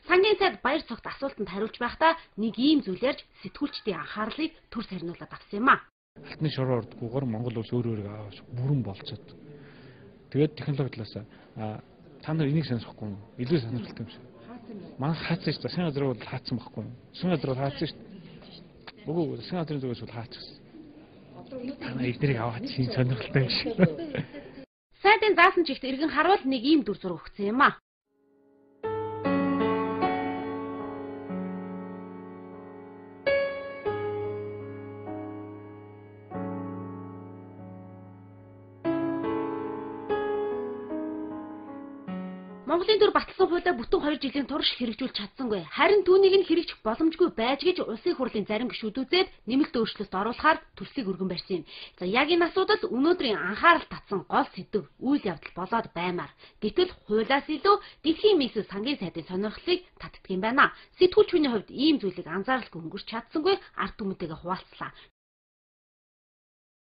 Сангийн сайд баяр цогт асуултанд хариулж байхдаа нэг ийм зүйл ярьж сэтгүүлчдийн анхаарлыг төр сарниулаад авсан юм а. Алтны шороо ордгүйгээр Монгол улс өөрөө аваад бүрэн болцоод. Тэгээд технологи талаас та нар энийг сонсохгүй юу? Илүү сонирхолтой юм шиг. Манай хаацсан шүү дээ. Засгийн газар бол хаацсан байхгүй юу? Засгийн газар бол хаацсан шүү дээ. Үгүй засгийн газрын зүгээс бол хаацсан. Та нар эднэрийг аваад чинь сонирхолтой юм шиг. Сайдын заасан чигт иргэн харуул нэг ийм дүр зураг өгсөн юм а. Монголын төр батлсан хуулиа бүтэн 2 жилийн турш хэрэгжүүлж чадсангүй. Харин түүнийг нь хэрэгжих боломжгүй байж гэж улсын хурлын зарим гишүүдүүдэд нэмэлт өөрчлөлт оруулахаар төслийг өргөн барьсан юм. За яг энэ асуудал өнөөдрийн анхаарал татсан гол сэдэв үйл явдал болоод баймаар. Гэтэл хуулиас илүү дэлхийн нийслэл сангийн сайдын сонирхлыг татдаг юм байна. Сэтгүүлч хүний хувьд ийм зүйлийг анзааралгүй өнгөрч чадсангүй ард түмэнтэйгээ хуваалцлаа.